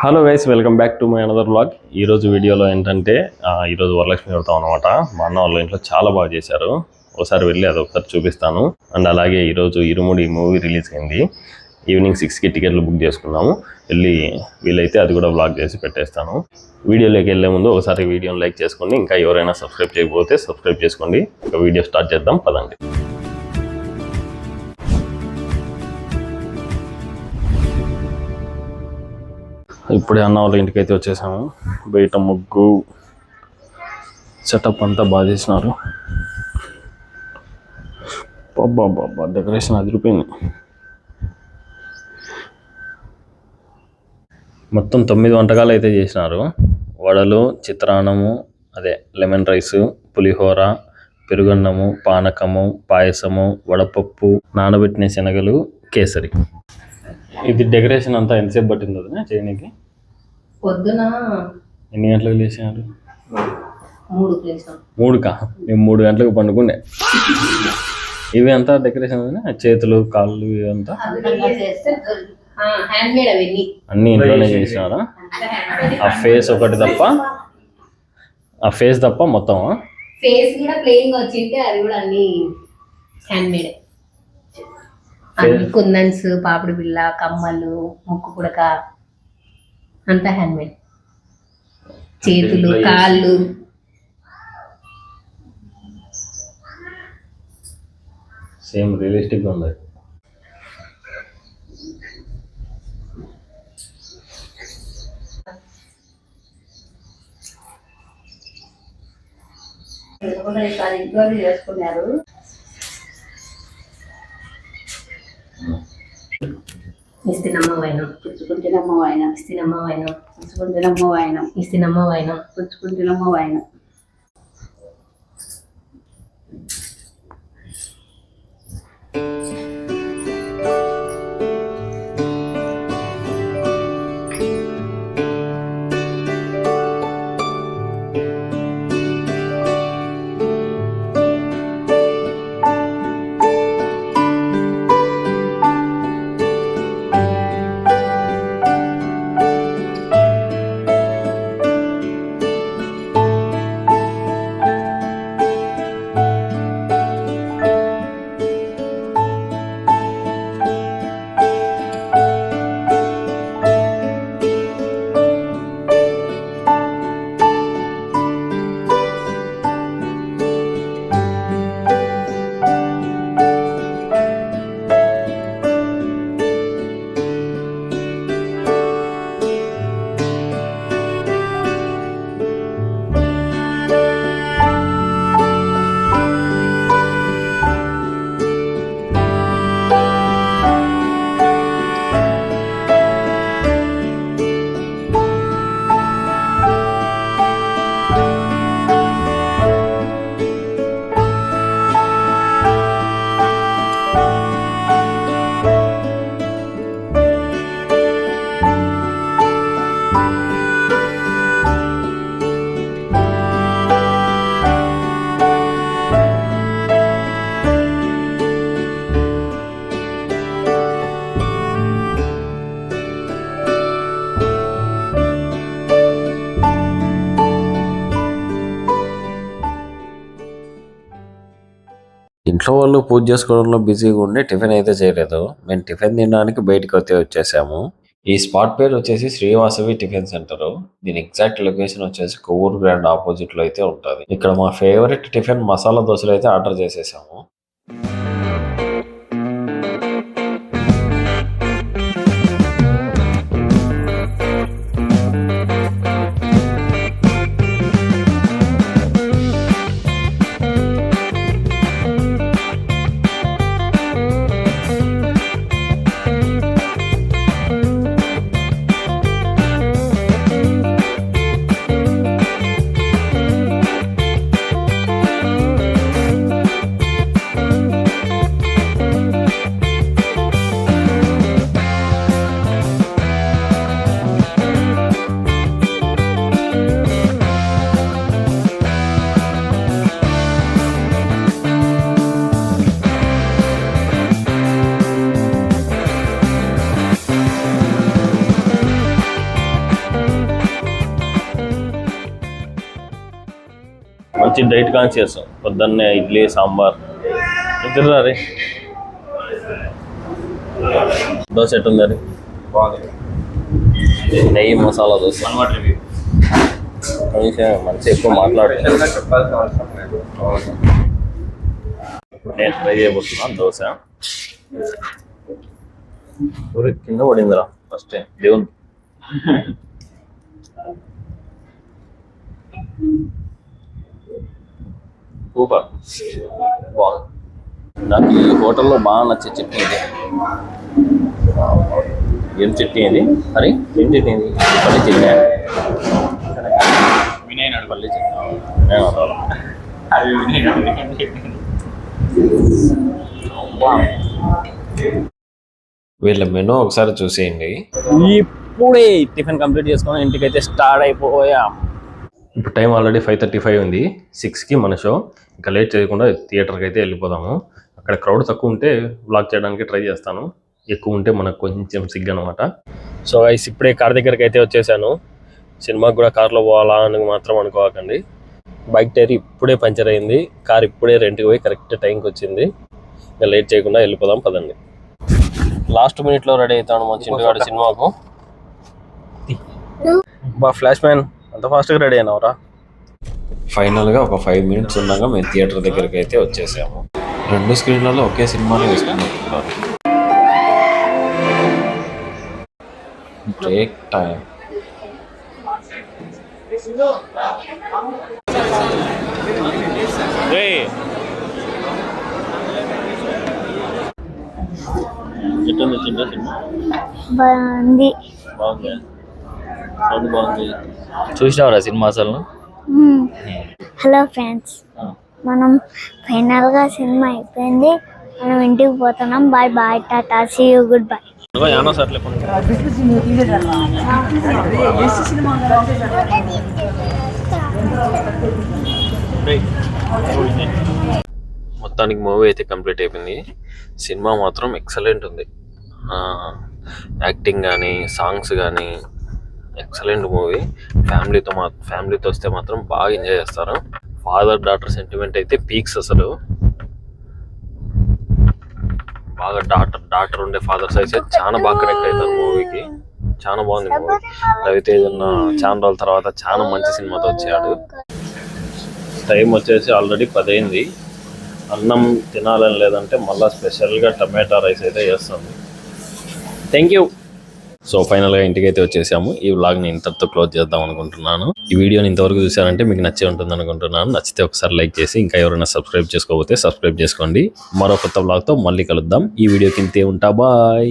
Hello guys, welcome back to my another vlog. ఈరోజు వీడియోలో ఏంటంటే ఈరోజు వరలక్ష్మి వ్రతం అనమాట. మా అన్న వాళ్ళ ఇంట్లో చాలా బాగా చేశారు. ఒకసారి వెళ్ళి అది ఒకసారి చూపిస్తాను. అండ్ అలాగే ఈరోజు ఇరుముడి మూవీ రిలీజ్ అయింది. ఈవినింగ్ 6కి టికెట్లు బుక్ చేసుకున్నాము. వెళ్ళి వీలైతే అది కూడా వ్లాగ్ చేసి పెట్టేస్తాను. వీడియోలోకి వెళ్ళే ముందు ఒకసారి వీడియోని లైక్ చేసుకోండి. ఇంకా ఎవరైనా సబ్స్క్రైబ్ చేయకపోతే సబ్స్క్రైబ్ చేసుకోండి. ఒక వీడియో స్టార్ట్ చేద్దాం పదండి. ఇప్పుడే అన్న వాళ్ళ ఇంటికి అయితే వచ్చేసాము. బయట ముగ్గు సెటప్ అంతా బాగా చేసినారు. బాబా డెకరేషన్ అదిరిపోయింది. మొత్తం 9 వంటకాలు అయితే చేసినారు. వడలు, చిత్రాన్నము, అదే లెమన్ రైసు, పులిహోర, పెరుగన్నము, పానకము, పాయసము, వడపప్పు, నానబెట్టిన శనగలు, కేసరి. ఇది డెకరేషన్ అంతా ఎంతసేపు పట్టింది వదినా చేయడానికి? పొద్దున ఎన్ని గంటలకు లేచినారు? 3కా? మేము 3 గంటలకు పండుకునే. ఇవి అంతా డెకరేషన్ చేతులు కాళ్ళు ఇవంతా అన్ని ఇంట్లోనే చేసినారా? ఆ ఫేస్ ఒకటి తప్ప, ఆ ఫేస్ తప్ప మొత్తం ఫేస్ కూడా ప్లెయిన్ గా వచ్చింది. అది కూడా అన్ని హ్యాండ్ మేడ్. అన్ని కుందన్స్, పాపిడి బిళ్ళ, కమ్మలు, ముక్కు పుడక అంతా హ్యాండ్ మేడ్. చేతులు కాళ్ళు సేమ్ రియలిస్టిక్ గా ఉంది. చేసుకున్నారు. ఇస్తినమ్మ వైనం పుచ్చుకుంటున్నమ్మ వైనం, ఇస్తినమ్మ వైనం పుచ్చుకుంటున్నమ్మ వైనం, ఇస్తినమ్మ వైనం పుచ్చుకుంటున్నమ్మ వైనం. ఇంట్లో వాళ్ళు పూజ చేసుకోవడంలో బిజీగా ఉండి టిఫిన్ అయితే చేయలేదు. మేము టిఫిన్ తినడానికి బయటకు అయితే వచ్చేసాము. ఈ స్పాట్ పేరు వచ్చేసి శ్రీవాసవి టిఫిన్ సెంటర్. దీని ఎగ్జాక్ట్ లొకేషన్ వచ్చేసి కొవ్వూరు గ్రాండ్ ఆపోజిట్ లో అయితే ఉంటుంది. ఇక్కడ మా ఫేవరెట్ టిఫిన్ మసాలా దోశలు అయితే ఆర్డర్ చేసేసాము. మంచి డైట్ కాన్షియస్. పొద్దున్నే ఇడ్లీ సాంబార్ తిర్రా రే. దోశ ఎట్టుంది అది? నెయ్యి మసాలా దోశ. మంచి ఎక్కువ మాట్లాడుతున్నాను. నేను ట్రై చేయబోతున్నాను దోశ. కింద పడిందిరా ఫస్ట్ దేవుని. సూపర్, బాగుంది. నాకు ఈ హోటల్లో బాగా నచ్చే చట్నీ ఇది. ఏం చట్నీ ఇది? అరే ఏం చట్నీ ఇది? పల్లి చట్నీ. పల్లి చట్నీ వీళ్ళ మెనూ ఒకసారి చూసేయండి. ఇప్పుడే టిఫిన్ కంప్లీట్ చేసుకొని ఇంటికైతే స్టార్ట్ అయిపోయాం. ఇప్పుడు టైం ఆల్రెడీ 5:35 ఉంది. 6కి మన షో. ఇంకా లేట్ చేయకుండా థియేటర్కి అయితే వెళ్ళిపోదాము. అక్కడ క్రౌడ్ తక్కువ ఉంటే వ్లాగ్ చేయడానికి ట్రై చేస్తాను, ఎక్కువ ఉంటే మనకు కొంచెం సిగ్గు అనమాట. సో గైస్ ఇప్పుడే కార్ దగ్గరికి అయితే వచ్చేసాను. సినిమాకి కూడా కార్లో పోవాలా అని మాత్రం అనుకోకండి. బైక్ టైర్ ఇప్పుడే పంచర్ అయింది. కార్ ఇప్పుడే రెంట్కి పోయి కరెక్ట్ టైంకి వచ్చింది. ఇంకా లేట్ చేయకుండా వెళ్ళిపోదాం పదండి. లాస్ట్ మినిట్లో రెడీ అవుతాను మా చింటుగాడు సినిమాకు. బా ఫ్లాష్ మ్యాన్ అంత ఫాస్ట్గా రెడీ అయినావురా. ఫైనల్గా ఒక 5 మినిట్స్ ఉన్నాక మేము థియేటర్ దగ్గరికి అయితే వచ్చేసాము. 2 స్క్రీన్లలో ఒకే సినిమాని వేసుకున్నట్టున్నారు. Take time. ఎట్టుంది చిన్న సినిమా? బాగుంది. బాగుంది. సౌండ్ బాగుంది. చూసినావురా సినిమా అసలు? హలో ఫ్రెండ్స్, మనం ఫైనల్గా సినిమా అయిపోయింది. మనం ఇంటికి పోతున్నాం. బాయ్ బాయ్, టాటా, సీ యూ, గుడ్ బై. మొత్తానికి మూవీ అయితే కంప్లీట్ అయిపోయింది. సినిమా మాత్రం ఎక్సలెంట్ ఉంది. యాక్టింగ్ కానీ సాంగ్స్ కానీ ఎక్సలెంట్ మూవీ. ఫ్యామిలీతో వస్తే మాత్రం బాగా ఎంజాయ్ చేస్తారు. ఫాదర్ డాటర్ సెంటిమెంట్ అయితే పీక్స్ అసలు. బాగా డాటర్ ఉండే ఫాదర్స్ అయితే చాలా బాగా కనెక్ట్ అవుతారు మూవీకి. చాలా బాగుంది మూవీ. రవితేజ్ అన్న చాలా రోజుల తర్వాత చాలా మంచి సినిమాతో వచ్చాడు. టైం వచ్చేసి ఆల్రెడీ 10 అయింది. అన్నం తినాలని లేదంటే మళ్ళీ స్పెషల్గా టమాటా రైస్ అయితే చేస్తుంది. Thank you. సో ఫైనల్గా ఇంటికి అయితే వచ్చేసాము. ఈ వ్లాగ్ని ఇంతటితో క్లోజ్ చేద్దాం అనుకుంటున్నాను. ఈ వీడియోని ఇంతవరకు చూసారంటే మీకు నచ్చే ఉంటుంది అనుకుంటున్నాను. నచ్చితే ఒకసారి లైక్ చేసి ఇంకా ఎవరైనా సబ్స్క్రైబ్ చేసుకోకపోతే సబ్స్క్రైబ్ చేసుకోండి. మరో కొత్త వ్లాగ్తో మళ్ళీ కలుద్దాం. ఈ వీడియోకి ఇంతే ఉంటా. బాయ్.